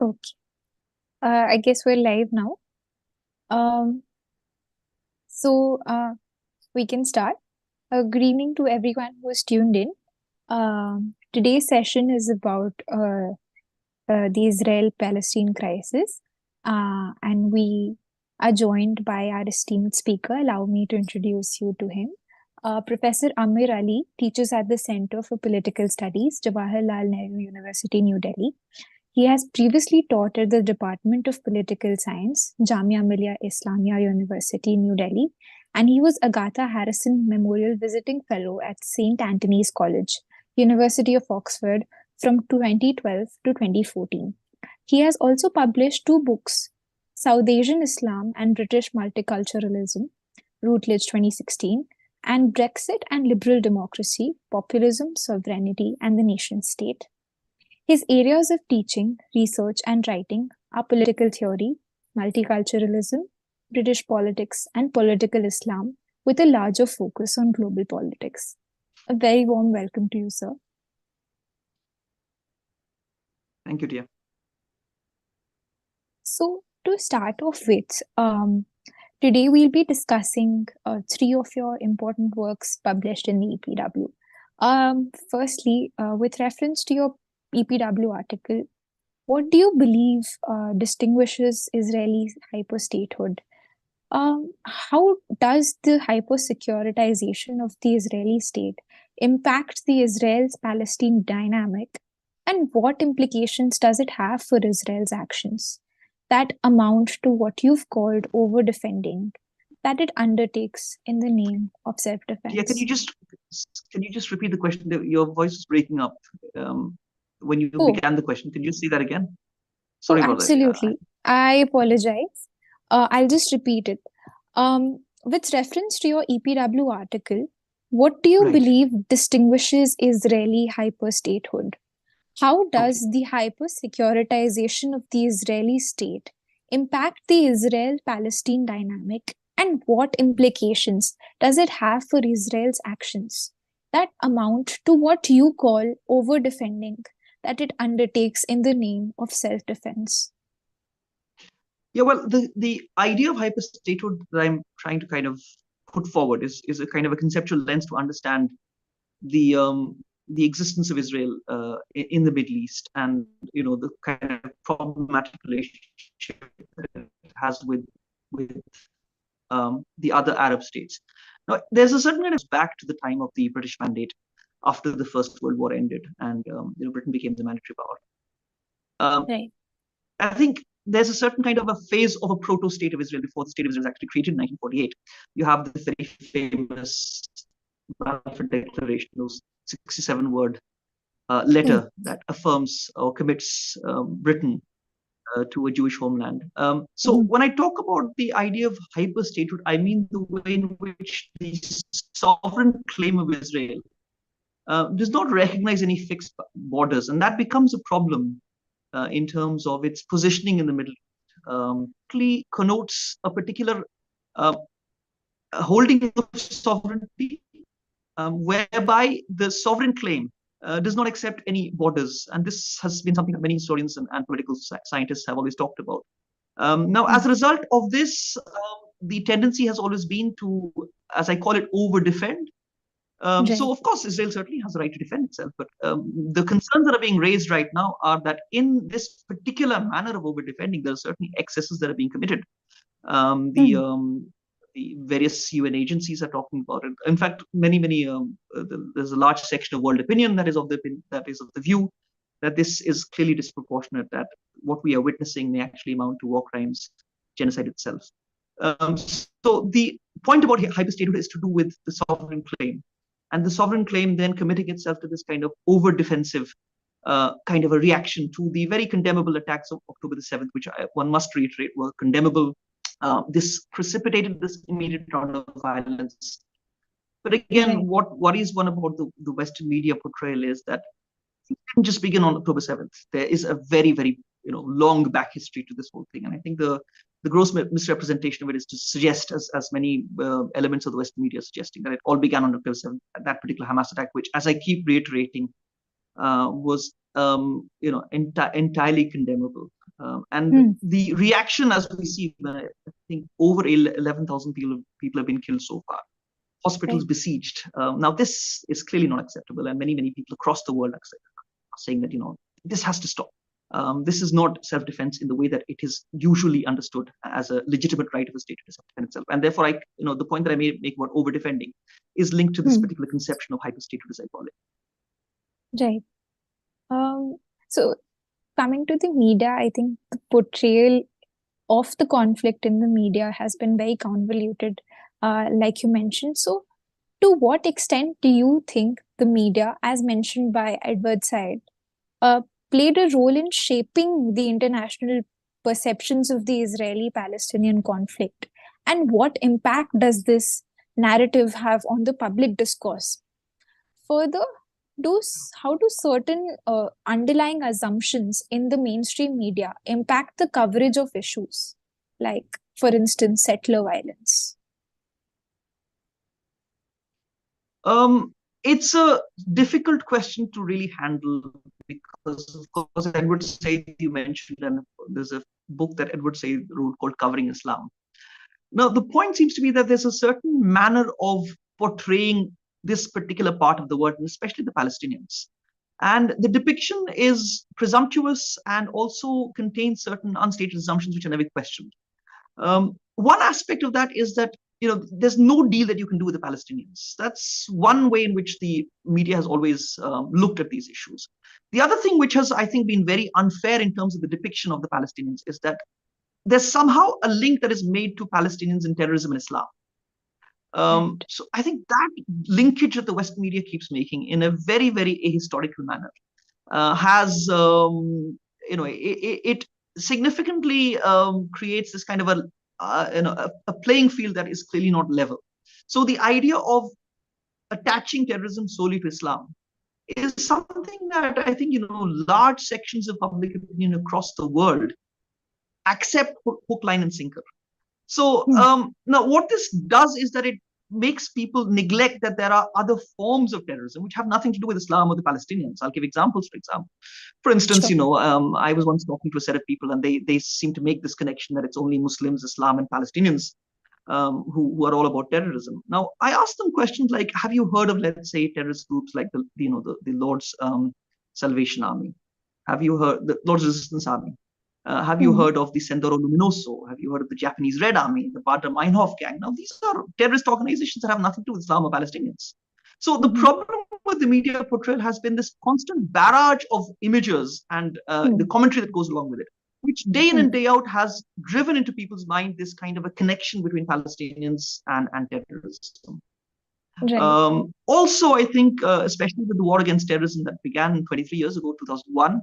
Okay. I guess we're live now. Um, so we can start. Good evening to everyone who's tuned in. Today's session is about the Israel-Palestine crisis, and we are joined by our esteemed speaker. Allow me to introduce you to him. Professor Amir Ali teaches at the Center for Political Studies, Jawaharlal Nehru University, New Delhi. He has previously taught at the Department of Political Science, Jamia Millia Islamia University, New Delhi, and he was Agatha Harrison Memorial Visiting Fellow at St. Anthony's College, University of Oxford, from 2012 to 2014. He has also published two books, South Asian Islam and British Multiculturalism, Routledge 2016, and Brexit and Liberal Democracy, Populism, Sovereignty, and the Nation State. His areas of teaching, research, and writing are political theory, multiculturalism, British politics, and political Islam, with a larger focus on global politics. A very warm welcome to you, sir. Thank you, dear. So, to start off with, today we'll be discussing three of your important works published in the EPW. Firstly, with reference to your EPW article, what do you believe distinguishes Israeli hyper-statehood? How does the hyper-securitization of the Israeli state impact the Israel-Palestine dynamic, and what implications does it have for Israel's actions that amount to what you've called over-defending that it undertakes in the name of self-defense? Yeah, can you just repeat the question? Your voice is breaking up. When you began the question, can you say that again? Sorry about that. Absolutely. I apologize. I'll just repeat it. With reference to your EPW article, what do you believe distinguishes Israeli hyper-statehood? How does the hyper-securitization of the Israeli state impact the Israel-Palestine dynamic, and what implications does it have for Israel's actions that amount to what you call over-defending that it undertakes in the name of self-defense? Yeah, well, the idea of hyper-statehood that I'm trying to kind of put forward is a kind of a conceptual lens to understand the existence of Israel in the Middle East, and the kind of problematic relationship that it has with the other Arab states. Now, there's a certain kind of back to the time of the British Mandate after the First World War ended, and Britain became the mandatory power. I think there's a certain kind of a phase of a proto-state of Israel before the state of Israel was actually created in 1948. You have the very famous Balfour Declaration, those 67-word letter that affirms or commits Britain to a Jewish homeland. So when I talk about the idea of hyper-statehood, I mean the way in which the sovereign claim of Israel does not recognize any fixed borders, and that becomes a problem in terms of its positioning in the Middle East. Clearly connotes a particular holding of sovereignty, whereby the sovereign claim does not accept any borders, and this has been something that many historians and political scientists have always talked about. Now, as a result of this, the tendency has always been to, as I call it, over-defend. So, of course, Israel certainly has the right to defend itself, but the concerns that are being raised right now are that in this particular manner of over-defending, there are certainly excesses that are being committed. The various UN agencies are talking about it. In fact, there's a large section of world opinion that is of the view that this is clearly disproportionate, that what we are witnessing may actually amount to war crimes, genocide itself. So the point about hyper-statehood is to do with the sovereign claim, and the sovereign claim then committing itself to this kind of over-defensive kind of a reaction to the very condemnable attacks of October the 7th, which one must reiterate were condemnable. This precipitated this immediate round of violence. But again, what worries one about the Western media portrayal is that it didn't just begin on October 7th. There is a very, very long back history to this whole thing. And I think the gross misrepresentation of it is to suggest, as many elements of the Western media are suggesting, that it all began on October 7th, that particular Hamas attack, which, as I keep reiterating, was entirely condemnable. And the reaction, as we see, I think over 11,000 people have been killed so far. Hospitals besieged. Now, this is clearly not acceptable, and many people across the world are saying that this has to stop. This is not self-defense in the way that it is usually understood as a legitimate right of a state to defend itself. And therefore, the point that I make about over-defending is linked to this particular conception of hyper-statehood, as I call it. Right. So coming to the media, I think the portrayal of the conflict in the media has been very convoluted, like you mentioned. So to what extent do you think the media, as mentioned by Edward Said, played a role in shaping the international perceptions of the Israeli-Palestinian conflict? And what impact does this narrative have on the public discourse? Further, how do certain underlying assumptions in the mainstream media impact the coverage of issues, like, for instance, settler violence? It's a difficult question to really handle because, of course, Edward Said you mentioned, and there's a book that Edward Said wrote called Covering Islam. Now, the point seems to be that there's a certain manner of portraying this particular part of the world, and especially the Palestinians. And the depiction is presumptuous and also contains certain unstated assumptions which are never questioned. One aspect of that is that there's no deal that you can do with the Palestinians. That's one way in which the media has always looked at these issues. The other thing which has, I think, been very unfair in terms of the depiction of the Palestinians is that there's somehow a link that is made to Palestinians and terrorism and Islam. So I think that linkage that the Western media keeps making in a very, very ahistorical manner has, it significantly creates this kind of a playing field that is clearly not level. So the idea of attaching terrorism solely to Islam is something that I think large sections of public opinion across the world accept hook, line, and sinker. So now what this does is that it makes people neglect that there are other forms of terrorism which have nothing to do with Islam or the Palestinians. I'll give examples, for instance. I was once talking to a set of people, and they seem to make this connection that it's only Muslims, Islam, and Palestinians who are all about terrorism. Now, I asked them questions like, have you heard of, let's say, terrorist groups like the Lord's Salvation Army? Have you heard the Lord's Resistance Army? Have you heard of the Sendero Luminoso? Have you heard of the Japanese Red Army, the Badr Meinhof gang? Now, these are terrorist organizations that have nothing to do with Islam or Palestinians. So the problem with the media portrayal has been this constant barrage of images and the commentary that goes along with it, which day in and day out has driven into people's mind this kind of a connection between Palestinians and terrorism. Right. Also, I think, especially with the war against terrorism that began 23 years ago, 2001,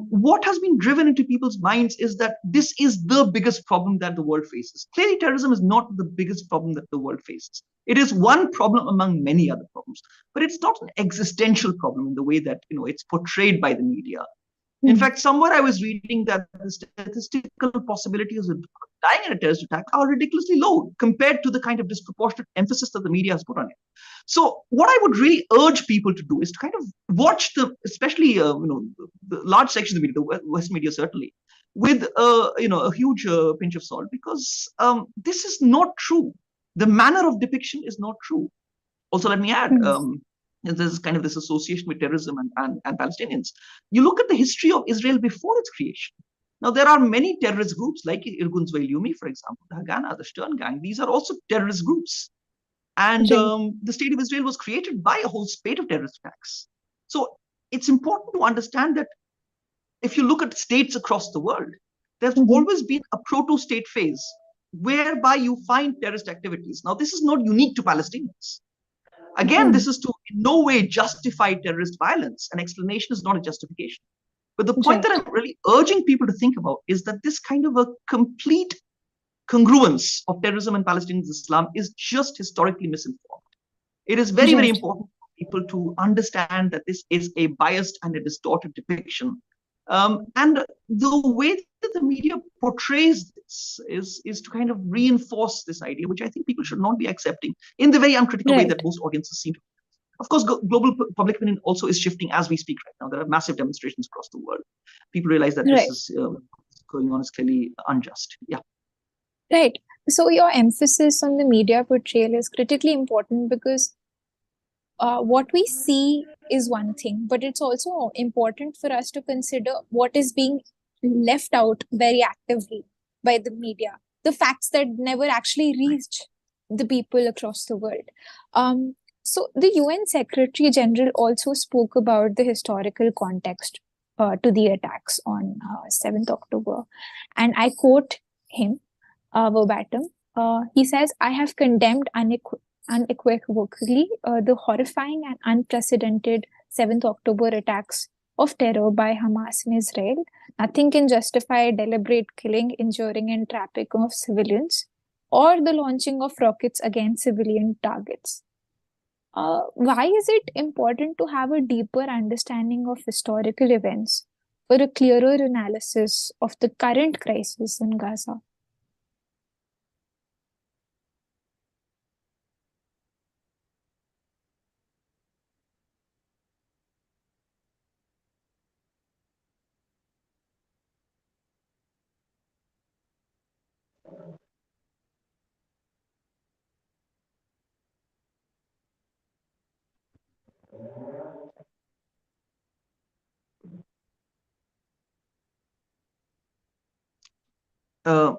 what has been driven into people's minds is that this is the biggest problem that the world faces. Clearly, terrorism is not the biggest problem that the world faces. It is one problem among many other problems, but it's not an existential problem in the way that it's portrayed by the media. In fact, somewhere I was reading that the statistical possibilities of dying in a terrorist attack are ridiculously low compared to the kind of disproportionate emphasis that the media has put on it. So what I would really urge people to do is to kind of watch especially the large section of the media, the West media certainly, with a huge pinch of salt, because this is not true. The manner of depiction is not true. Also, let me add, there's kind of this association with terrorism and Palestinians. You look at the history of Israel before its creation. Now, there are many terrorist groups like Irgun Zweil-Yumi, for example, the Haganah, the Stern Gang. These are also terrorist groups. And the state of Israel was created by a whole spate of terrorist attacks. So it's important to understand that if you look at states across the world, there's always been a proto-state phase whereby you find terrorist activities. Now, this is not unique to Palestinians. Again, this is to in no way justify terrorist violence. An explanation is not a justification. But the point that I'm really urging people to think about is that this kind of a complete congruence of terrorism and Palestinian Islam is just historically misinformed. It is very, very important for people to understand that this is a biased and a distorted depiction. And the way that the media portrays this is to kind of reinforce this idea, which I think people should not be accepting in the very uncritical way that most audiences seem to. Of course, global public opinion also is shifting as we speak right now. There are massive demonstrations across the world. people realize that Right. this is going on is clearly unjust. Yeah. Right. So your emphasis on the media portrayal is critically important because what we see is one thing, but it's also important for us to consider what is being left out very actively by the media, the facts that never actually reach the people across the world. Um, so the UN Secretary General also spoke about the historical context to the attacks on 7th October. And I quote him verbatim. He says, I have condemned unequivocally the horrifying and unprecedented 7th October attacks of terror by Hamas in Israel. Nothing can justify deliberate killing, injuring, and trapping of civilians or the launching of rockets against civilian targets. Why is it important to have a deeper understanding of historical events for a clearer analysis of the current crisis in Gaza?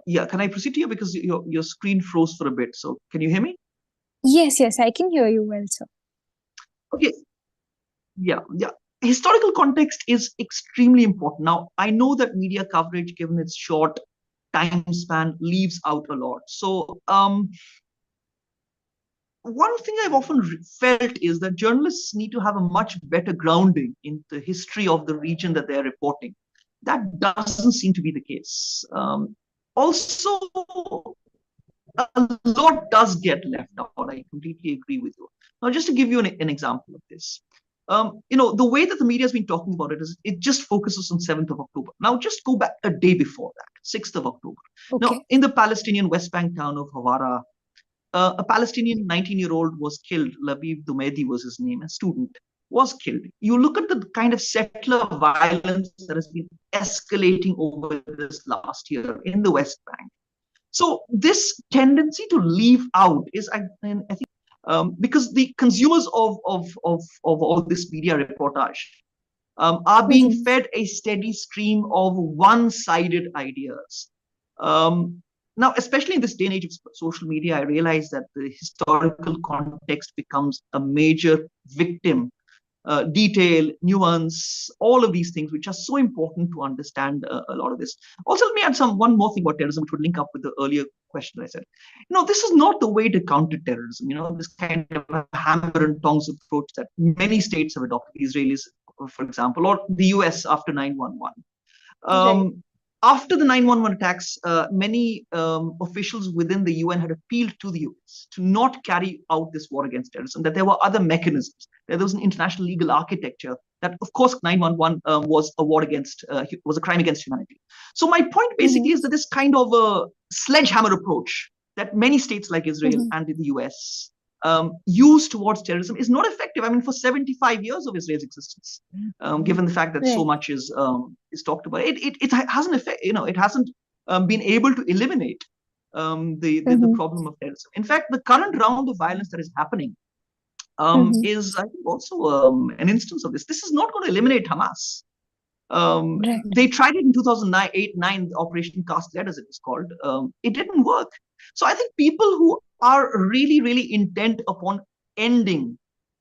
Yeah, can I proceed to you because your screen froze for a bit? So can you hear me? Yes, I can hear you well, sir. Okay. Yeah. Historical context is extremely important. Now, I know that media coverage, given its short time span, leaves out a lot. So, one thing I've often felt is that journalists need to have a much better grounding in the history of the region that they're reporting. That doesn't seem to be the case. Also, a lot does get left out. I completely agree with you. Now, just to give you an example of this, the way that the media has been talking about it is it just focuses on 7th of October. Now, just go back a day before that, 6th of October. Now, Okay. in the Palestinian West Bank town of Hawara, a Palestinian 19-year-old was killed. Labib Dumedi was his name, a student, was killed. You look at the kind of settler violence that has been escalating over this last year in the West Bank. So this tendency to leave out is, I think, because the consumers of all this media reportage are being Mm-hmm. fed a steady stream of one-sided ideas. Now, especially in this day and age of social media, I realize that the historical context becomes a major victim. Detail, nuance, all of these things, which are so important to understand a lot of this. Also, let me add one more thing about terrorism, which would link up with the earlier question that I said. This is not the way to counter terrorism. This kind of a hammer and tongs approach that many states have adopted, the Israelis, for example, or the US after 9/11. Right. After the 9/11 attacks, many officials within the UN had appealed to the US to not carry out this war against terrorism, that there were other mechanisms. There was an international legal architecture that, of course, 9/11 was a war against, was a crime against humanity. So my point basically Mm-hmm. is that this kind of a sledgehammer approach that many states like Israel Mm-hmm. and the US use towards terrorism is not effective. I mean, for 75 years of Israel's existence, given the fact that so Right. much is talked about, it hasn't effect, it hasn't been able to eliminate the Mm-hmm. problem of terrorism. In fact, the current round of violence that is happening Mm-hmm. is, I think, also an instance of this. This is not going to eliminate Hamas. Right. They tried it in 2009, 9, Operation Cast Lead, as it was called. It didn't work. So I think people who are really, really intent upon ending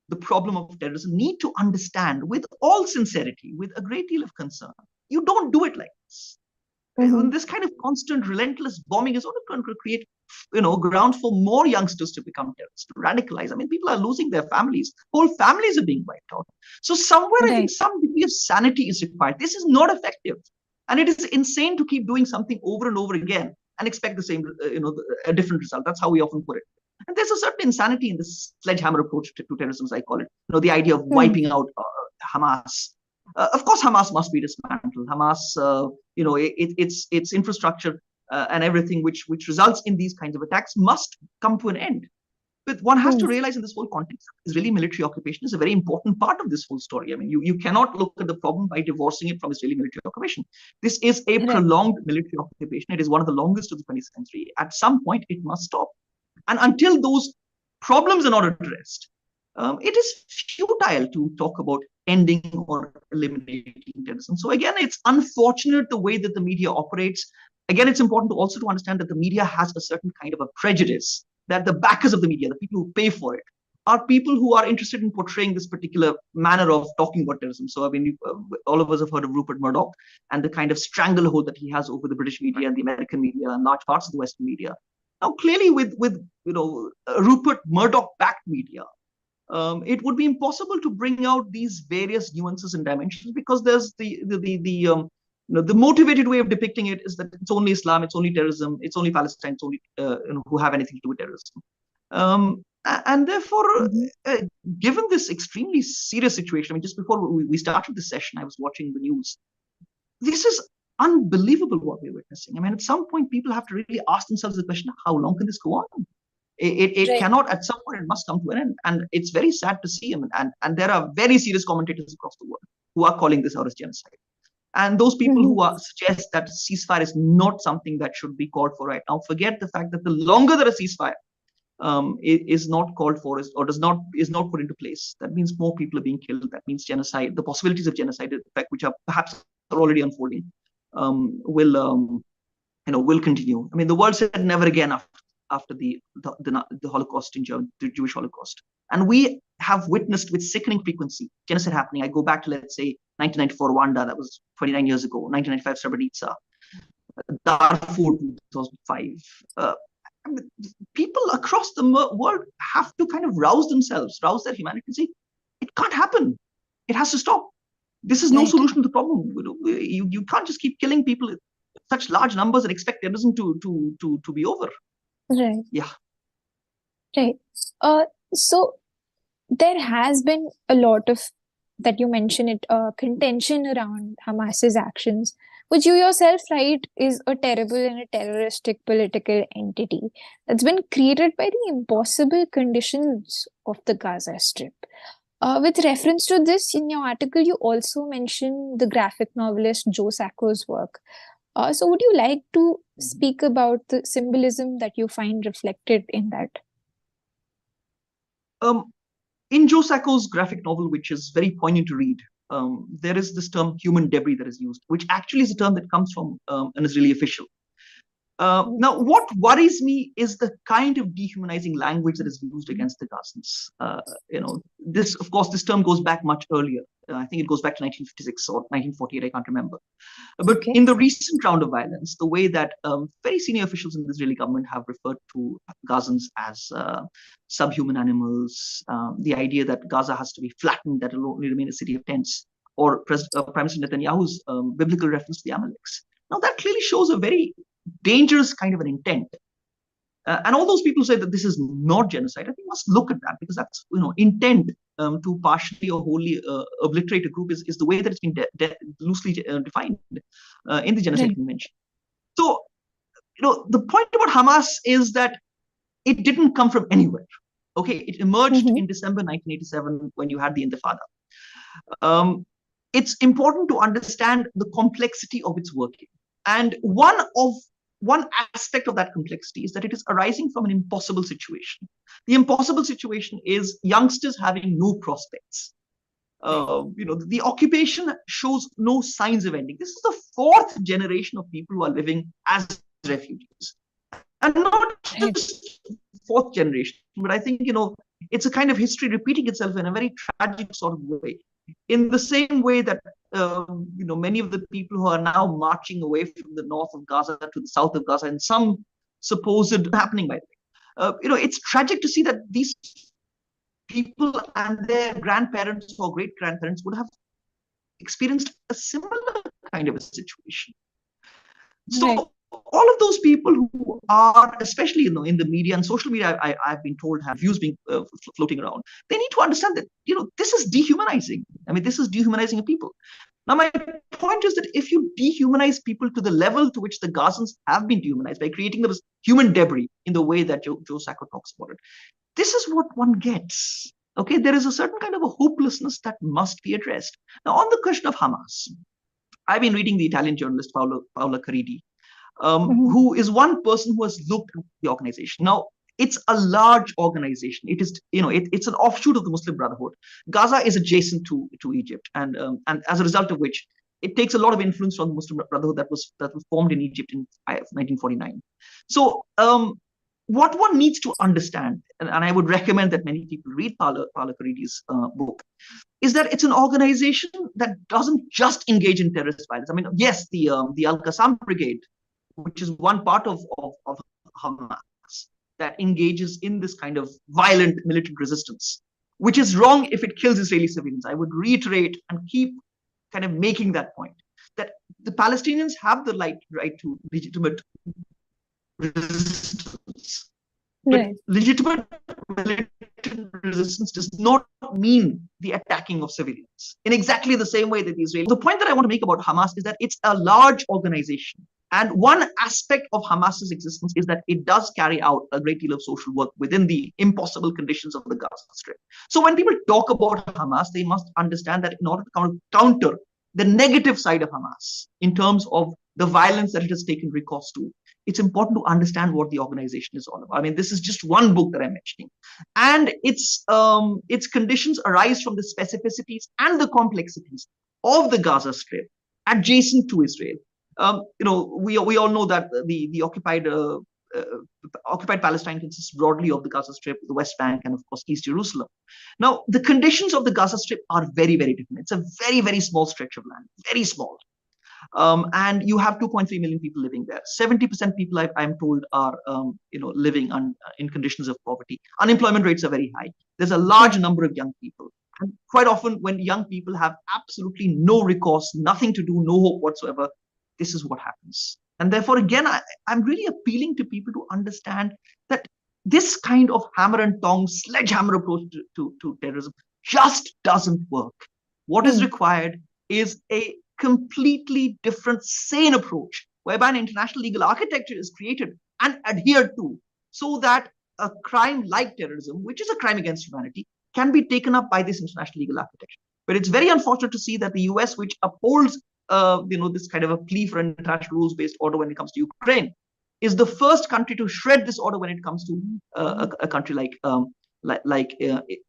the problem of terrorism need to understand with all sincerity, with a great deal of concern, you don't do it like this. Mm-hmm. This kind of constant, relentless bombing is only going to create, ground for more youngsters to become terrorists, to radicalize. I mean, people are losing their families. Whole families are being wiped out. So somewhere, I think Right. some degree of sanity is required. This is not effective, and it is insane to keep doing something over and over again and expect the same, a different result. That's how we often put it. And there's a certain insanity in this sledgehammer approach to terrorism, as I call it. The idea of Mm. wiping out Hamas. Of course, Hamas must be dismantled. Hamas, its infrastructure and everything which results in these kinds of attacks must come to an end. But one has to realize in this whole context, Israeli military occupation is a very important part of this whole story. I mean, you cannot look at the problem by divorcing it from Israeli military occupation. This is a prolonged military occupation. It is one of the longest of the 20th century. At some point, it must stop. And until those problems are not addressed, it is futile to talk about ending or eliminating terrorism. So again, it's unfortunate the way that the media operates. Again, it's important also to understand that the media has a certain kind of a prejudice, that the backers of the media, the people who pay for it, are people who are interested in portraying this particular manner of talking about terrorism. So I mean, all of us have heard of Rupert Murdoch and the kind of stranglehold that he has over the British media and the American media and large parts of the Western media. Now, clearly, with Rupert Murdoch-backed media, it would be impossible to bring out these various nuances and dimensions, because there's the motivated way of depicting it is that it's only Islam, it's only terrorism, it's only Palestine, it's only who have anything to do with terrorism. And therefore, given this extremely serious situation, I mean, just before we started this session, I was watching the news. This is unbelievable what we're witnessing. I mean, at some point, people have to really ask themselves the question, how long can this go on? It cannot, at some point, it must come to an end. And it's very sad to see him. And there are very serious commentators across the world who are calling this out as genocide. And those people who suggest that ceasefire is not something that should be called for right now, forget the fact that the longer that a ceasefire is not called for or is not put into place, that means more people are being killed. That means genocide, the possibilities of genocide, in fact, which are perhaps already unfolding, will continue. I mean, the world said never again after the Holocaust in Germany, the Jewish Holocaust, and we have witnessed with sickening frequency genocide happening. I go back to, let's say, 1994 Rwanda, that was 29 years ago. 1995 Srebrenica, Darfur 2005. People across the world have to kind of rouse themselves, rouse their humanity, and say, it can't happen. It has to stop. This is no solution to the problem. You can't just keep killing people in such large numbers and expect terrorism to be over. Right. Yeah. Right. So there has been a lot of, that you mentioned it, contention around Hamas's actions, which you yourself write is a terrible and a terroristic political entity that's been created by the impossible conditions of the Gaza Strip. With reference to this, in your article, you also mention the graphic novelist Joe Sacco's work. So would you like to speak about the symbolism that you find reflected in that? In Joe Sacco's graphic novel, which is very poignant to read, there is this term human debris that is used, which actually is a term that comes from an Israeli official. Now, what worries me is the kind of dehumanizing language that is used against the Gazans. This, of course, this term goes back much earlier. I think it goes back to 1956 or 1948, I can't remember. But in the recent round of violence, the way that very senior officials in the Israeli government have referred to Gazans as subhuman animals, the idea that Gaza has to be flattened, that it will only remain a city of tents, or Prime Minister Netanyahu's biblical reference to the Amaleks. Now, that clearly shows a very dangerous kind of an intent. And all those people who say that this is not genocide, I think must look at that, because that's, intent to partially or wholly obliterate a group is the way that it's been loosely defined in the Genocide Convention. So, the point about Hamas is that it didn't come from anywhere. Okay, it emerged in December 1987 when you had the Intifada. It's important to understand the complexity of its working. And one aspect of that complexity is that it is arising from an impossible situation. The impossible situation is youngsters having no prospects. The occupation shows no signs of ending. This is the fourth generation of people who are living as refugees. And not just fourth generation, but I think, it's a kind of history repeating itself in a very tragic sort of way. In the same way that, many of the people who are now marching away from the north of Gaza to the south of Gaza, and some supposed happening, by the way, it's tragic to see that these people and their grandparents or great-grandparents would have experienced a similar kind of a situation. So all of those people who are, especially in the media and social media, I've been told have views being floating around. They need to understand that this is dehumanizing. I mean, this is dehumanizing people. Now, my point is that if you dehumanize people to the level to which the Gazans have been dehumanized by creating them as human debris in the way that Joe Sacco talks about it, this is what one gets. Okay, there is a certain kind of a hopelessness that must be addressed. Now, on the question of Hamas, I've been reading the Italian journalist Paola Caridi, who is one person who has looked at the organization. Now, it's a large organization. It is, it's an offshoot of the Muslim Brotherhood. Gaza is adjacent to Egypt, and as a result of which, it takes a lot of influence from the Muslim Brotherhood that was formed in Egypt in 1949. So, what one needs to understand, and I would recommend that many people read Paola Caridi's book, is that it's an organization that doesn't just engage in terrorist violence. I mean, yes, the Al Qassam Brigade, which is one part of Hamas, that engages in this kind of violent militant resistance, which is wrong if it kills Israeli civilians. I would reiterate and keep kind of making that point, that the Palestinians have the right to legitimate resistance. But legitimate militant resistance does not mean the attacking of civilians in exactly the same way that the Israelis. The point that I want to make about Hamas is that it's a large organization. And one aspect of Hamas's existence is that it does carry out a great deal of social work within the impossible conditions of the Gaza Strip. So when people talk about Hamas, they must understand that in order to counter the negative side of Hamas in terms of the violence that it has taken recourse to, it's important to understand what the organization is all about. I mean, this is just one book that I'm mentioning, and its conditions arise from the specificities and the complexities of the Gaza Strip adjacent to Israel. We all know that the occupied Palestine consists broadly of the Gaza Strip, the West Bank, and of course East Jerusalem. Now, the conditions of the Gaza Strip are very, very different. It's a very, very small stretch of land, very small. And you have 2.3 million people living there. 70% people, I'm told, are living in conditions of poverty. Unemployment rates are very high. There's a large number of young people. And quite often when young people have absolutely no recourse, nothing to do, no hope whatsoever, this is what happens. And therefore, again, I'm really appealing to people to understand that this kind of hammer and tongs, sledgehammer approach to terrorism just doesn't work. What is required is a completely different, sane approach, whereby an international legal architecture is created and adhered to, so that a crime like terrorism, which is a crime against humanity, can be taken up by this international legal architecture. But it's very unfortunate to see that the US, which upholds this kind of a plea for an international rules-based order when it comes to Ukraine, is the first country to shred this order when it comes to a country like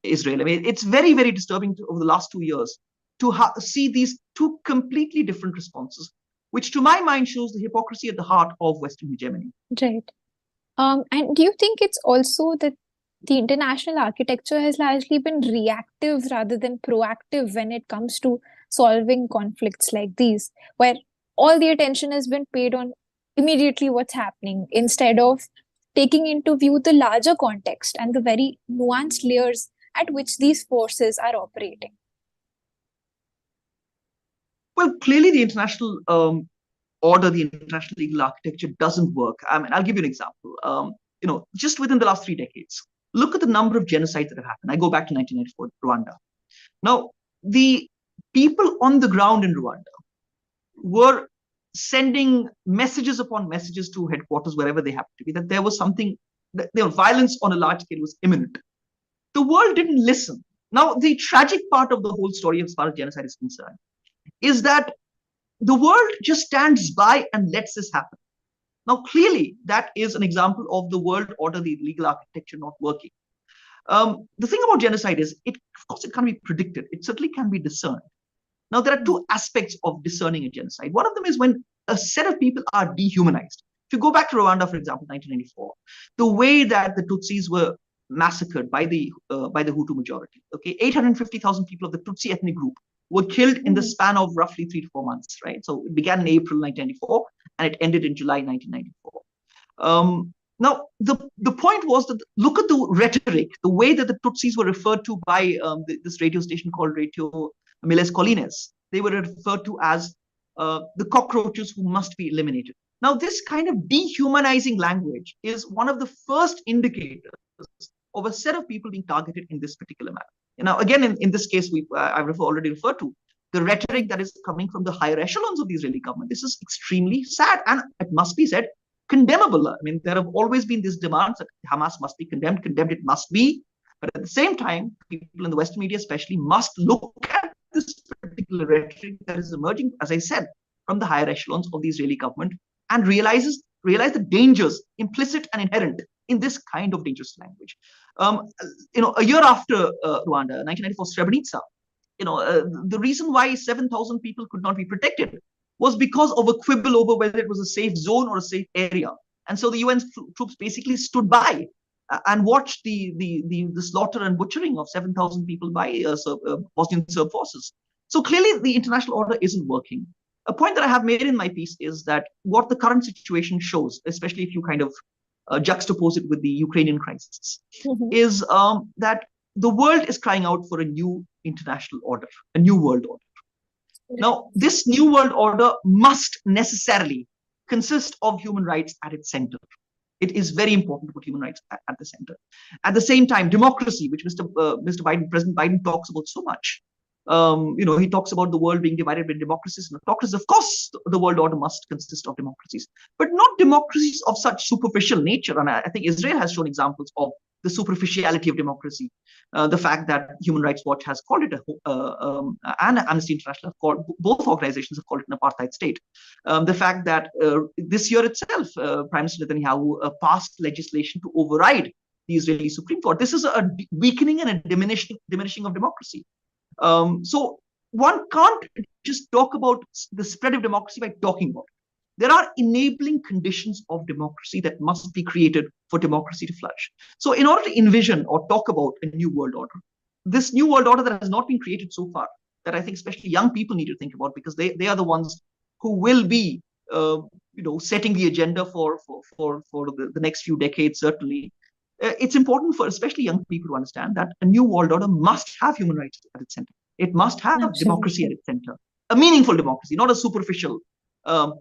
Israel. I mean, it's very, very disturbing over the last 2 years to see these two completely different responses, which to my mind shows the hypocrisy at the heart of Western hegemony. Right. And do you think it's also that the international architecture has largely been reactive rather than proactive when it comes to solving conflicts like these, where all the attention has been paid on immediately what's happening instead of taking into view the larger context and the very nuanced layers at which these forces are operating? Well, clearly the international order, the international legal architecture doesn't work. I mean, I'll give you an example. Just within the last 3 decades, look at the number of genocides that have happened. I go back to 1994, Rwanda. Now, the people on the ground in Rwanda were sending messages upon messages to headquarters, wherever they happened to be, that there was something, that violence on a large scale was imminent. The world didn't listen. Now, the tragic part of the whole story, as far as genocide is concerned, is that the world just stands by and lets this happen. Now, clearly, that is an example of the world order, the legal architecture not working. The thing about genocide is, of course, it can't be predicted. It certainly can be discerned. Now, there are two aspects of discerning a genocide. One of them is when a set of people are dehumanized. If you go back to Rwanda, for example, 1994, the way that the Tutsis were massacred by the Hutu majority, okay, 850,000 people of the Tutsi ethnic group were killed in the span of roughly 3 to 4 months, right? So it began in April 1994 and it ended in July 1994. Now, the point was that look at the rhetoric, the way that the Tutsis were referred to by this radio station called Radio Miles Collines. They were referred to as the cockroaches who must be eliminated. Now, this kind of dehumanizing language is one of the first indicators of a set of people being targeted in this particular manner. Now, again, in this case, I've already referred to the rhetoric that is coming from the higher echelons of the Israeli government. This is extremely sad, and it must be said, condemnable. I mean, there have always been these demands that Hamas must be condemned it must be. But at the same time, people in the Western media especially must look at this particular rhetoric that is emerging, as I said, from the higher echelons of the Israeli government and realize the dangers implicit and inherent in this kind of dangerous language. A year after Rwanda, 1994, Srebrenica, the reason why 7,000 people could not be protected was because of a quibble over whether it was a safe zone or a safe area. And so the UN troops basically stood by and watched the slaughter and butchering of 7,000 people by Bosnian Serb forces. So clearly the international order isn't working. A point that I have made in my piece is that what the current situation shows, especially if you kind of juxtapose it with the Ukrainian crisis, is that the world is crying out for a new international order, a new world order. Now, this new world order must necessarily consist of human rights at its center. It is very important to put human rights at the center. At the same time, democracy, which President Biden talks about so much. He talks about the world being divided by democracies and autocracies. Of course, the world order must consist of democracies, but not democracies of such superficial nature. And I think Israel has shown examples of the superficiality of democracy. The fact that Human Rights Watch has called it and Amnesty International have called, both organizations have called it an apartheid state. The fact that this year itself, Prime Minister Netanyahu passed legislation to override the Israeli Supreme Court. This is a weakening and a diminishing of democracy. So one can't just talk about the spread of democracy by talking about it. There are enabling conditions of democracy that must be created for democracy to flourish. So in order to envision or talk about a new world order, this new world order that has not been created so far, that I think especially young people need to think about, because they are the ones who will be setting the agenda for the next few decades, certainly. It's important for especially young people to understand that a new world order must have human rights at its center. It must have democracy at its center, a meaningful democracy, not a superficial,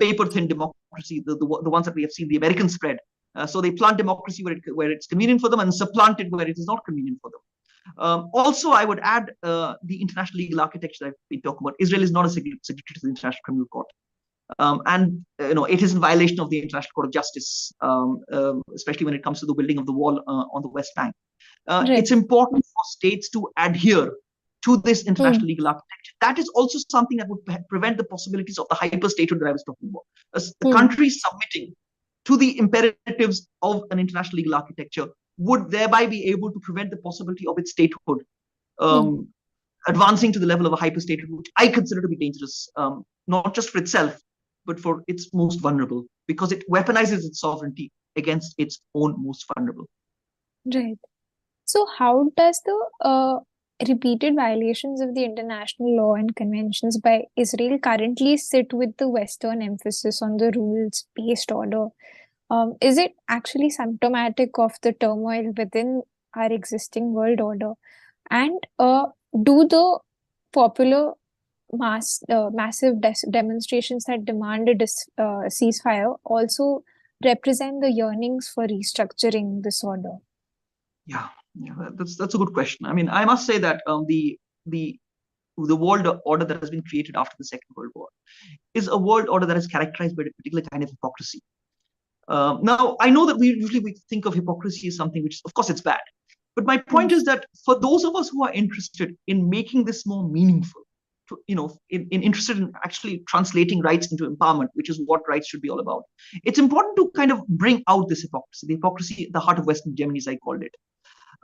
paper-thin democracy, the ones that we have seen the Americans spread. So they plant democracy where it's convenient for them and supplant it where it is not convenient for them. Also, I would add the international legal architecture that we talk about. Israel is not a signatory to the International Criminal Court. And it is in violation of the International Court of Justice, especially when it comes to the building of the wall on the West Bank. Right. It's important for states to adhere to this international legal architecture. That is also something that would prevent the possibilities of the hyper-statehood that I was talking about. The countries submitting to the imperatives of an international legal architecture would thereby be able to prevent the possibility of its statehood advancing to the level of a hyper-statehood, which I consider to be dangerous, not just for itself, but for its most vulnerable, because it weaponizes its sovereignty against its own most vulnerable. Right. So how does the repeated violations of the international law and conventions by Israel currently sit with the Western emphasis on the rules-based order? Is it actually symptomatic of the turmoil within our existing world order? And do the popular massive demonstrations that demand a ceasefire also represent the yearnings for restructuring this order? Yeah, that's a good question. I mean, I must say that the world order that has been created after the Second World War is a world order that is characterized by a particular kind of hypocrisy. Now, I know that we think of hypocrisy as something which, of course, it's bad. But my point is that for those of us who are interested in making this more meaningful, interested in actually translating rights into empowerment, which is what rights should be all about, it's important to kind of bring out this hypocrisy at the heart of Western hegemony, as I called it.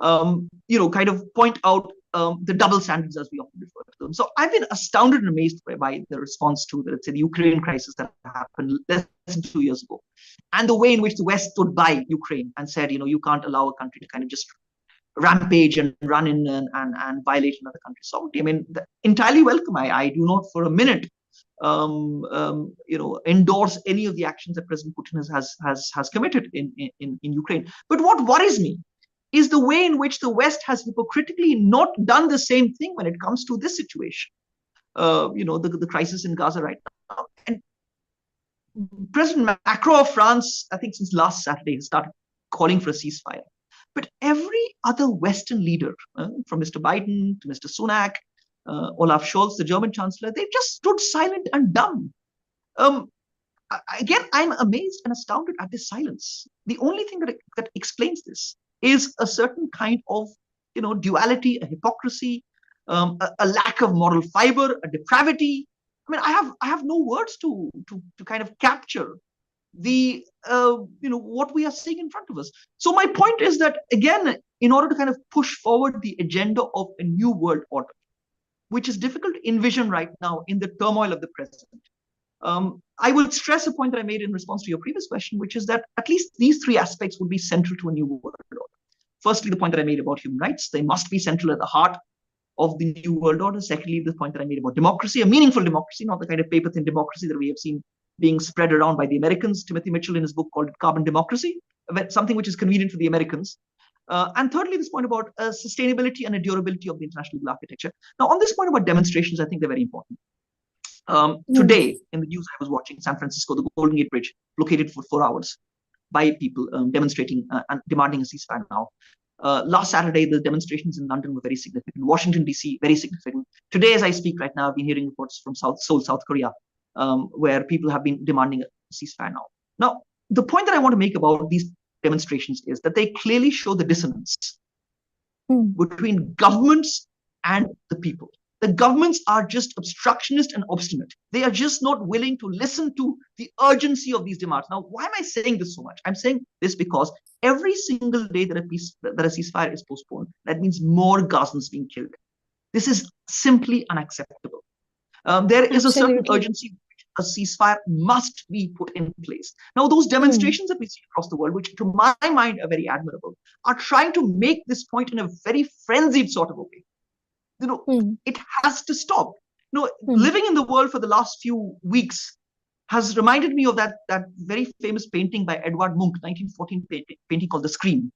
Kind of point out the double standards, as we often refer to them. So I've been astounded and amazed by the response to, let's say, the Ukraine crisis that happened less than 2 years ago, and the way in which the West stood by Ukraine and said, you can't allow a country to kind of just rampage and run in and violate another country's sovereignty. I mean, entirely welcome. I do not for a minute endorse any of the actions that President Putin has committed in Ukraine. But what worries me is the way in which the West has hypocritically not done the same thing when it comes to this situation. The crisis in Gaza right now. And President Macron of France, I think since last Saturday, has started calling for a ceasefire. But every other Western leader, from Mr. Biden to Mr. Sunak, Olaf Scholz, the German chancellor, they've just stood silent and dumb. again, I'm amazed and astounded at this silence. The only thing that explains this is a certain kind of, duality, a hypocrisy, a lack of moral fiber, a depravity. I mean, I have no words to kind of capture the what we are seeing in front of us. So my point is that, again, in order to kind of push forward the agenda of a new world order, which is difficult to envision right now in the turmoil of the present, I will stress a point that I made in response to your previous question, which is that at least these three aspects would be central to a new world order. Firstly, the point that I made about human rights, they must be central at the heart of the new world order. Secondly, the point that I made about democracy, a meaningful democracy, not the kind of paper-thin democracy that we have seen being spread around by the Americans. Timothy Mitchell in his book called Carbon Democracy, something which is convenient for the Americans. And thirdly, this point about sustainability and durability of the international legal architecture. Now, on this point about demonstrations, I think they're very important. Today, in the news I was watching, San Francisco, the Golden Gate Bridge, blockaded for 4 hours by people demonstrating and demanding a ceasefire now. Last Saturday, the demonstrations in London were very significant. Washington, D.C., very significant. Today, as I speak right now, I've been hearing reports from Seoul, South Korea, where people have been demanding a ceasefire now. Now, the point that I want to make about these demonstrations is that they clearly show the dissonance between governments and the people. The governments are just obstructionist and obstinate. They are just not willing to listen to the urgency of these demands. Now, why am I saying this so much? I'm saying this because every single day that a ceasefire is postponed, that means more Gazans being killed. This is simply unacceptable. There is a certain urgency. A ceasefire must be put in place. Now, those demonstrations that we see across the world, which to my mind are very admirable, are trying to make this point in a very frenzied sort of a way. It has to stop. Living in the world for the last few weeks has reminded me of that very famous painting by Edvard Munch, 1914 painting called The Scream.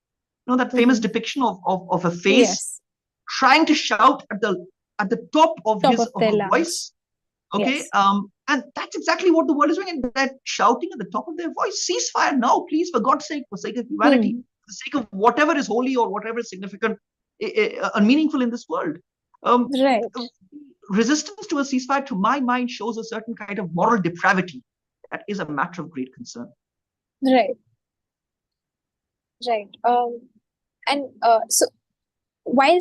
That famous depiction of a face trying to shout at the top of his or her voice. Okay, yes. And that's exactly what the world is doing, and they're shouting at the top of their voice, ceasefire now, please, for God's sake, for the sake of humanity, for the sake of whatever is holy or whatever is significant and meaningful in this world. Right. Resistance to a ceasefire, to my mind, shows a certain kind of moral depravity that is a matter of great concern. Right. So while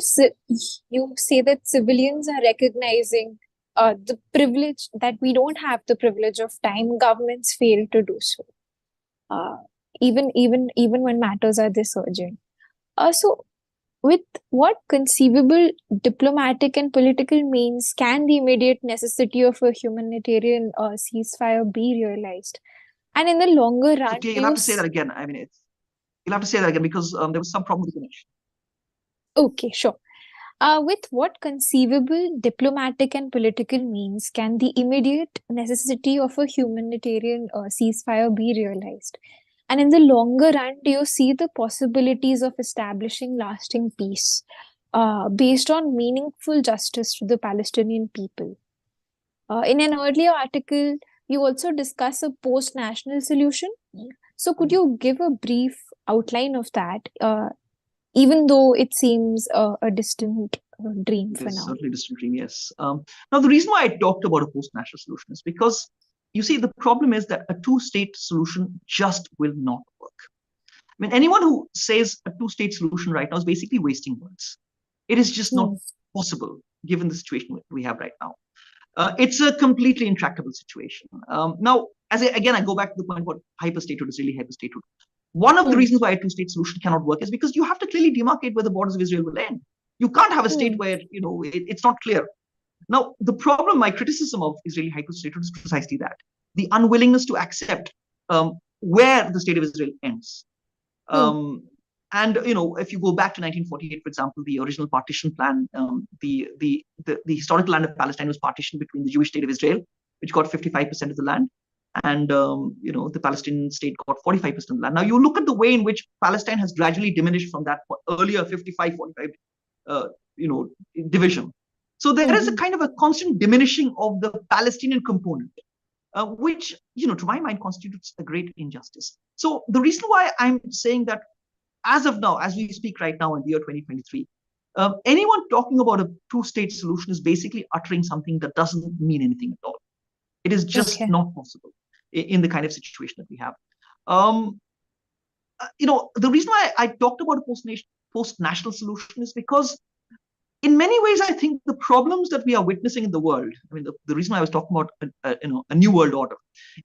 you say that civilians are recognizing the privilege, that we don't have the privilege of time, governments fail to do so, even when matters are this urgent. So with what conceivable diplomatic and political means can the immediate necessity of a humanitarian ceasefire be realized? And in the longer run, you'll have to say that again. I mean, you'll have to say that again because there was some problem with the connection. Okay, sure. With what conceivable diplomatic and political means can the immediate necessity of a humanitarian ceasefire be realized? And in the longer run, do you see the possibilities of establishing lasting peace based on meaningful justice to the Palestinian people? In an earlier article, you also discuss a post-national solution. So could you give a brief outline of that, even though it seems a distant dream for now? It's certainly a distant dream, yes. Now, the reason why I talked about a post-national solution is because, you see, the problem is that a two-state solution just will not work. I mean, anyone who says a two-state solution right now is basically wasting words. It is just not possible, given the situation we have right now. It's a completely intractable situation. Now, again, I go back to the point about hyper-statehood, Israeli hyper-statehood. One of the reasons why a two-state solution cannot work is because you have to clearly demarcate where the borders of Israel will end. You can't have a state where, it's not clear. Now, the problem, my criticism of Israeli hyper-statehood is precisely that. The unwillingness to accept where the state of Israel ends. And, if you go back to 1948, for example, the original partition plan, the historical land of Palestine was partitioned between the Jewish state of Israel, which got 55% of the land, and, the Palestinian state got 45% of the land. Now, you look at the way in which Palestine has gradually diminished from that earlier 55-45, division. So there is a kind of a constant diminishing of the Palestinian component, which, to my mind, constitutes a great injustice. So the reason why I'm saying that, as of now, as we speak right now in the year 2023, anyone talking about a two-state solution is basically uttering something that doesn't mean anything at all. It is just not possible. in the kind of situation that we have. The reason why I talked about a post-national solution is because in many ways, I think the problems that we are witnessing in the world, I mean, the reason I was talking about a new world order,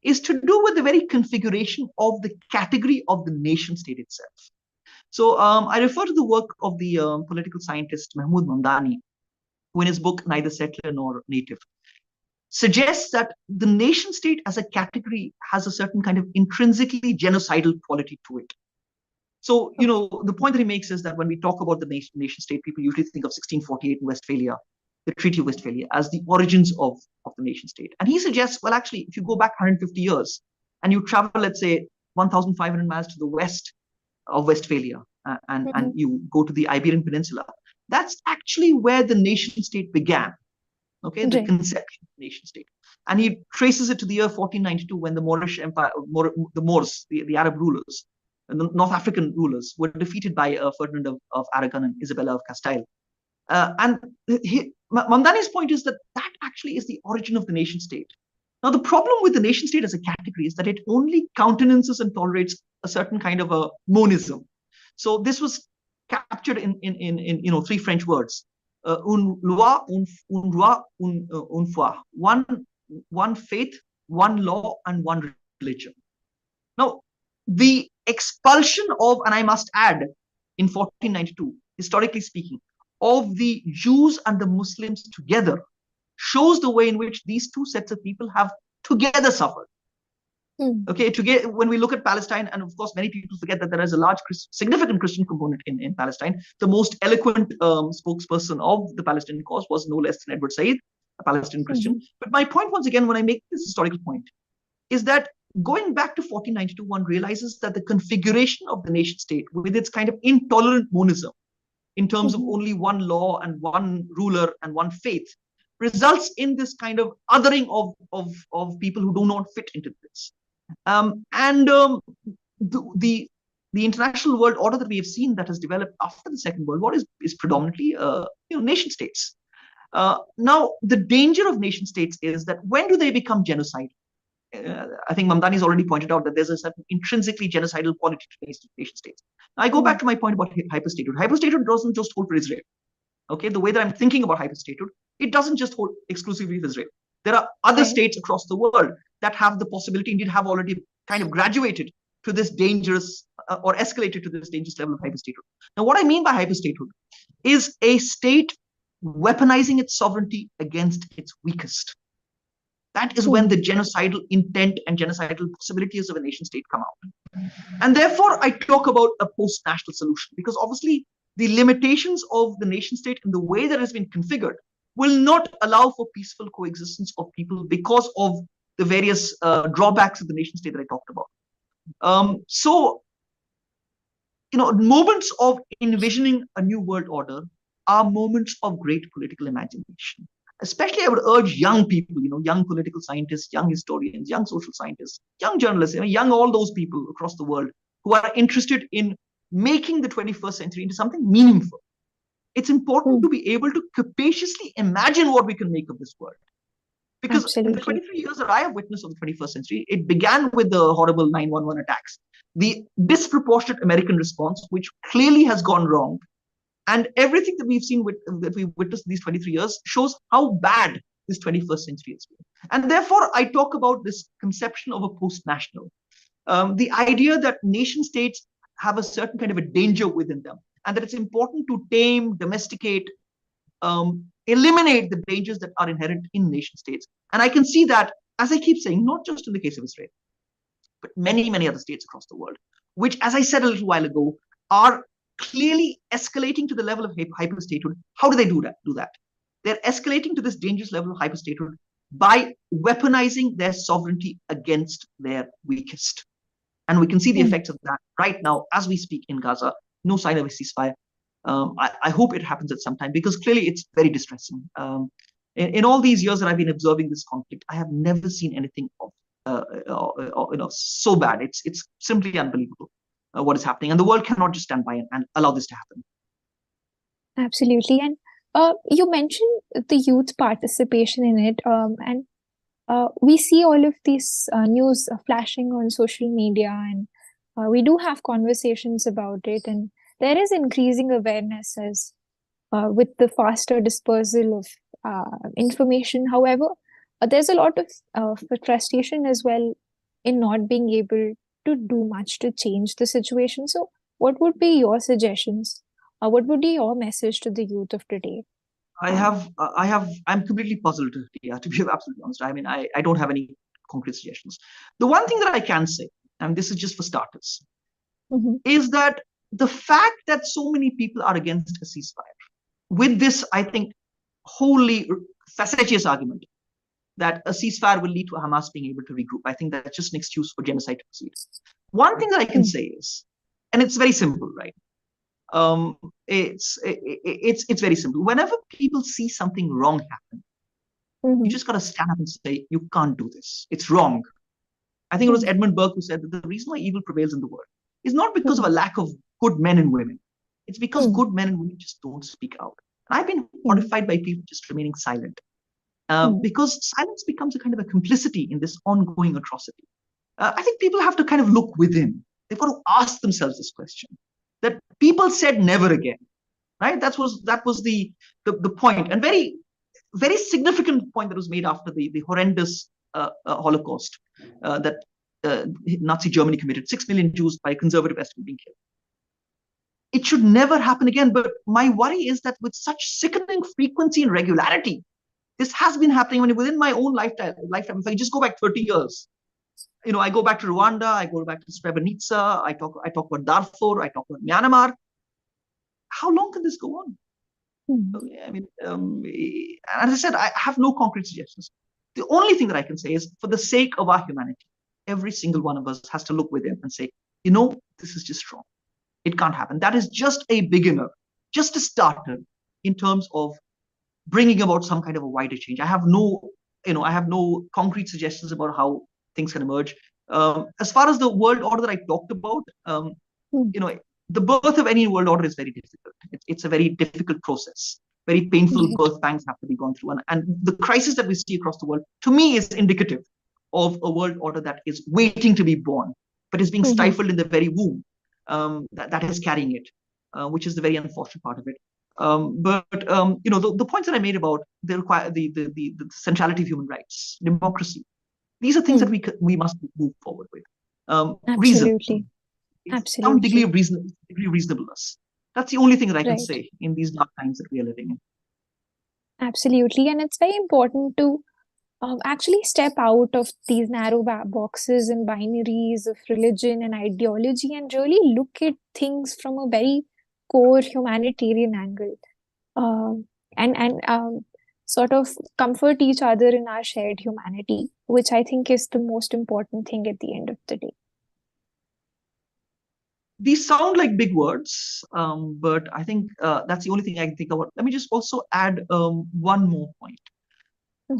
is to do with the very configuration of the category of the nation state itself. So I refer to the work of the political scientist Mahmoud Mamdani, who in his book Neither Settler Nor Native suggests that the nation state as a category has a certain kind of intrinsically genocidal quality to it. So, the point that he makes is that when we talk about the nation state, people usually think of 1648 in Westphalia, the Treaty of Westphalia, as the origins of the nation state. And he suggests, well, actually, if you go back 150 years and you travel, let's say, 1,500 miles to the west of Westphalia, and you go to the Iberian Peninsula, that's actually where the nation state began. Okay, the conception of the nation state. And he traces it to the year 1492 when the Moorish Empire, the Moors, the Arab rulers, the North African rulers were defeated by Ferdinand of Aragon and Isabella of Castile. And Mamdani's point is that actually is the origin of the nation state. Now, the problem with the nation state as a category is that it only countenances and tolerates a certain kind of a monism. So this was captured in three French words: une loi, un droit, une foi. One faith, one law, and one religion. Now, the expulsion of, and I must add, in 1492, historically speaking, of the Jews and the Muslims together shows the way in which these two sets of people have together suffered. Okay, when we look at Palestine, and of course, many people forget that there is a large, significant Christian component in Palestine. The most eloquent spokesperson of the Palestinian cause was no less than Edward Said, a Palestinian Christian. But my point, once again, when I make this historical point, is that going back to 1492, one realizes that the configuration of the nation state, with its kind of intolerant monism, in terms of only one law and one ruler and one faith, results in this kind of othering of people who do not fit into this. The international world order that we have seen that has developed after the Second World War is predominantly nation states. Now, the danger of nation states is that when do they become genocidal? I think Mamdani has already pointed out that there's a certain intrinsically genocidal quality to nation states. Now, I go back to my point about hyperstatehood. Hyperstatehood doesn't just hold for Israel. Okay, the way that I'm thinking about hyperstatehood, it doesn't just hold exclusively for Israel. There are other states across the world that have the possibility, indeed have already kind of graduated to this dangerous or escalated to this dangerous level of hyperstatehood. Now, what I mean by hyperstatehood is a state weaponizing its sovereignty against its weakest. That is when the genocidal intent and genocidal possibilities of a nation state come out. And therefore, I talk about a post-national solution, because obviously the limitations of the nation state and the way that it has been configured will not allow for peaceful coexistence of people because of the various drawbacks of the nation state that I talked about. Moments of envisioning a new world order are moments of great political imagination. Especially, I would urge young people, young political scientists, young historians, young social scientists, young journalists, young all those people across the world who are interested in making the 21st century into something meaningful. It's important to be able to capaciously imagine what we can make of this world. Because in the 23 years that I have witnessed of the 21st century, it began with the horrible 9/11 attacks, the disproportionate American response, which clearly has gone wrong. And everything that we've seen, that we've witnessed in these 23 years shows how bad this 21st century has been. And therefore, I talk about this conception of a post-national. The idea that nation states have a certain kind of a danger within them, and that it's important to tame, domesticate, eliminate the dangers that are inherent in nation states. And I can see that, as I keep saying, not just in the case of Israel, but many, many other states across the world, which, as I said a little while ago, are clearly escalating to the level of hyperstatehood. How do they do that? They're escalating to this dangerous level of hyperstatehood by weaponizing their sovereignty against their weakest. And we can see the effects of that right now as we speak in Gaza. No sign of a ceasefire. I hope it happens at some time, because clearly it's very distressing. In all these years that I've been observing this conflict, I have never seen anything so bad. It's simply unbelievable what is happening, and the world cannot just stand by and allow this to happen. Absolutely. And you mentioned the youth participation in it, and we see all of these news flashing on social media, and we do have conversations about it, and there is increasing awareness as with the faster dispersal of information. However, there's a lot of frustration as well in not being able to do much to change the situation. So, what would be your suggestions? What would be your message to the youth of today? I'm completely puzzled, yeah, to be absolutely honest. I mean, I don't have any concrete suggestions. The one thing that I can say, and this is just for starters, Mm-hmm. is that the fact that so many people are against a ceasefire, with this, I think, wholly facetious argument that a ceasefire will lead to Hamas being able to regroup, I think that's just an excuse for genocide to proceed. One thing that I can say is, and it's very simple, right? It's very simple. Whenever people see something wrong happen, you just got to stand up and say, you can't do this. It's wrong. I think it was Edmund Burke who said that the reason why evil prevails in the world is not because of a lack of good men and women. It's because good men and women just don't speak out. And I've been horrified by people just remaining silent. Because silence becomes a kind of a complicity in this ongoing atrocity. I think people have to kind of look within. They've got to ask themselves this question: that people said never again, right? That was the point, and very significant point that was made after the horrendous Holocaust that Nazi Germany committed. 6 million Jews by conservative estimate being killed. It should never happen again. But my worry is that with such sickening frequency and regularity, this has been happening within my own lifetime. If I just go back 30 years, I go back to Rwanda, I go back to Srebrenica, I talk about Darfur, I talk about Myanmar. How long can this go on? I mean, as I said, I have no concrete suggestions. The only thing that I can say is, for the sake of our humanity, every single one of us has to look within and say, this is just wrong. It can't happen. That is just a beginner, just a starter in terms of bringing about some kind of a wider change. I have no concrete suggestions about how things can emerge. As far as the world order that I talked about, the birth of any world order is very difficult. It's a very difficult process. Very painful birth pangs have to be gone through. And the crisis that we see across the world, to me, is indicative of a world order that is waiting to be born, but is being stifled in the very womb that is carrying it, which is the very unfortunate part of it. The points that I made about the centrality of human rights, democracy, these are things that we must move forward with. Absolutely. Reason, some degree of reasonableness. That's the only thing that I can say in these dark times that we are living in. Absolutely, and it's very important to actually step out of these narrow boxes and binaries of religion and ideology, and really look at things from a very core humanitarian angle, and sort of comfort each other in our shared humanity, which I think is the most important thing at the end of the day. These sound like big words, but I think that's the only thing I can think about. Let me just also add one more point,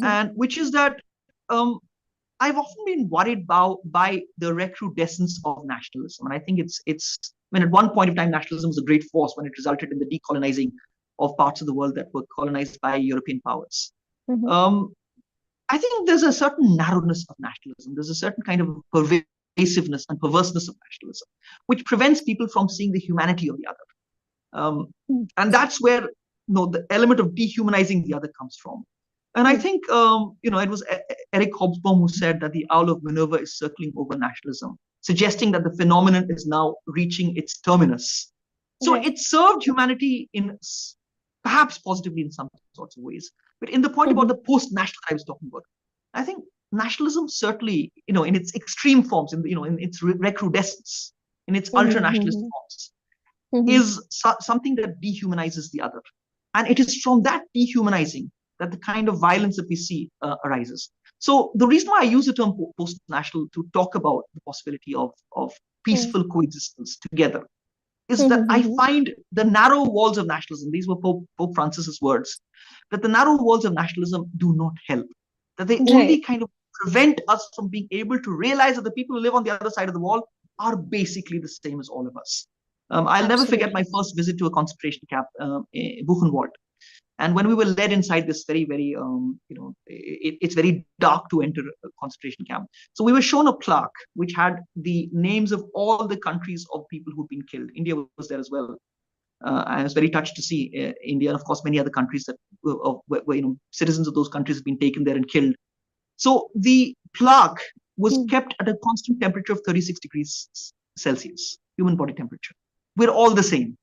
and which is that I've often been worried by the recrudescence of nationalism, and I think it's when at one point of time nationalism was a great force when it resulted in the decolonizing of parts of the world that were colonized by European powers. I think there's a certain narrowness of nationalism. There's a certain kind of pervasiveness and perverseness of nationalism, which prevents people from seeing the humanity of the other. And that's where the element of dehumanizing the other comes from. And I think, it was Eric Hobsbawm who said that the owl of Minerva is circling over nationalism, suggesting that the phenomenon is now reaching its terminus. So it served humanity in perhaps positively in some sorts of ways. But in the point about the post-national that I was talking about, I think nationalism certainly, in its extreme forms, in its recrudescence, in its ultra-nationalist forms, is something that dehumanizes the other. And it is from that dehumanizing that the kind of violence that we see arises. So the reason why I use the term post-national to talk about the possibility of peaceful coexistence together is that I find the narrow walls of nationalism, these were Pope Francis's words, that the narrow walls of nationalism do not help, that they only kind of prevent us from being able to realize that the people who live on the other side of the wall are basically the same as all of us. I'll never forget my first visit to a concentration camp, Buchenwald. And when we were led inside this very, very, it's very dark to enter a concentration camp. So we were shown a plaque which had the names of all the countries of people who've been killed. India was there as well. I was very touched to see India, and of course many other countries that where citizens of those countries have been taken there and killed. So the plaque was kept at a constant temperature of 36 degrees Celsius, human body temperature. We're all the same.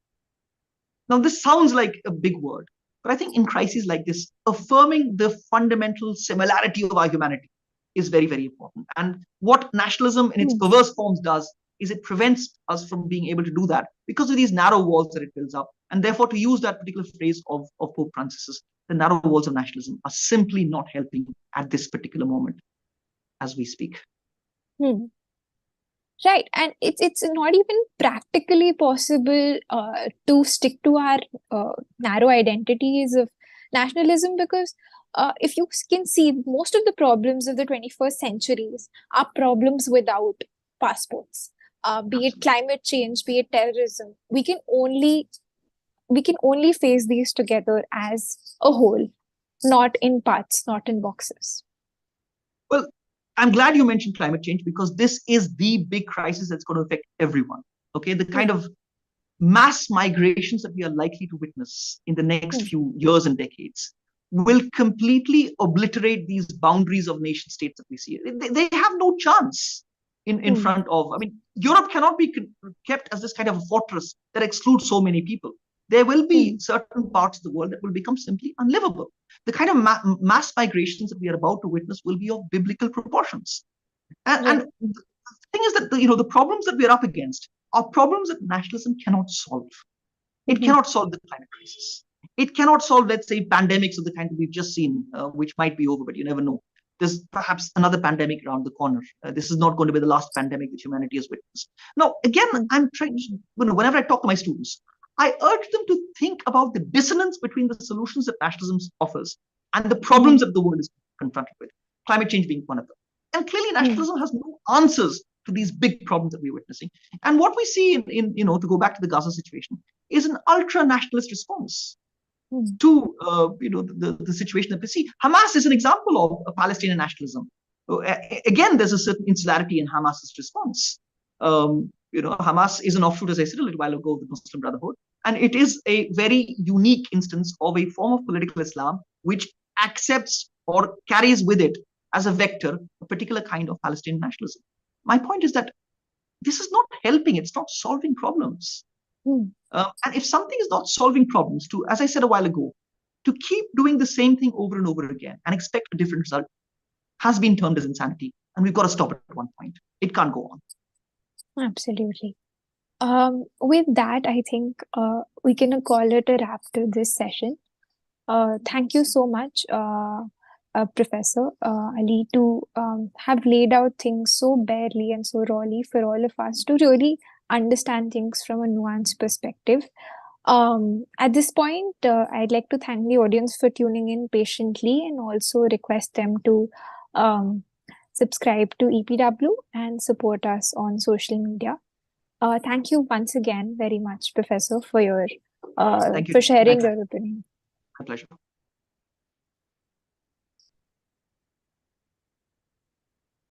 Now, this sounds like a big word, but I think in crises like this, affirming the fundamental similarity of our humanity is very, very important. And what nationalism in its perverse forms does is it prevents us from being able to do that because of these narrow walls that it builds up. And therefore, to use that particular phrase of Pope Francis's, the narrow walls of nationalism are simply not helping at this particular moment as we speak. Right, and it's not even practically possible to stick to our narrow identities of nationalism, because if you can see, most of the problems of the 21st centuries are problems without passports. Be it climate change, be it terrorism, we can only face these together as a whole, not in parts, not in boxes. Well, I'm glad you mentioned climate change, because this is the big crisis that's going to affect everyone. Okay, the kind of mass migrations that we are likely to witness in the next few years and decades will completely obliterate these boundaries of nation states that we see. They have no chance in front of, I mean, Europe cannot be kept as this kind of a fortress that excludes so many people. There will be certain parts of the world that will become simply unlivable. The kind of mass migrations that we are about to witness will be of biblical proportions. And the thing is that the problems that we are up against are problems that nationalism cannot solve. It cannot solve the climate crisis. It cannot solve, let's say, pandemics of the kind that we've just seen, which might be over, but you never know. There's perhaps another pandemic around the corner. This is not going to be the last pandemic that humanity has witnessed. Now, again, I'm trying to, whenever I talk to my students, I urge them to think about the dissonance between the solutions that nationalism offers and the problems that the world is confronted with, climate change being one of them. And clearly, nationalism has no answers to these big problems that we're witnessing. And what we see in to go back to the Gaza situation, is an ultra-nationalist response to the situation that we see. Hamas is an example of Palestinian nationalism. Again, there's a certain insularity in Hamas's response. Hamas is an offshoot, as I said a little while ago, of the Muslim Brotherhood, and it is a very unique instance of a form of political Islam which accepts or carries with it as a vector a particular kind of Palestinian nationalism. My point is that this is not helping; it's not solving problems. And if something is not solving problems, as I said a while ago, to keep doing the same thing over and over again and expect a different result has been termed as insanity. And we've got to stop it at one point. It can't go on. Absolutely. With that, I think we can call it a wrap to this session. Thank you so much, Professor Ali, to have laid out things so barely and so rawly for all of us to really understand things from a nuanced perspective. At this point, I'd like to thank the audience for tuning in patiently, and also request them to subscribe to EPW and support us on social media. Thank you once again very much, Professor, for your for sharing your opinion. My pleasure.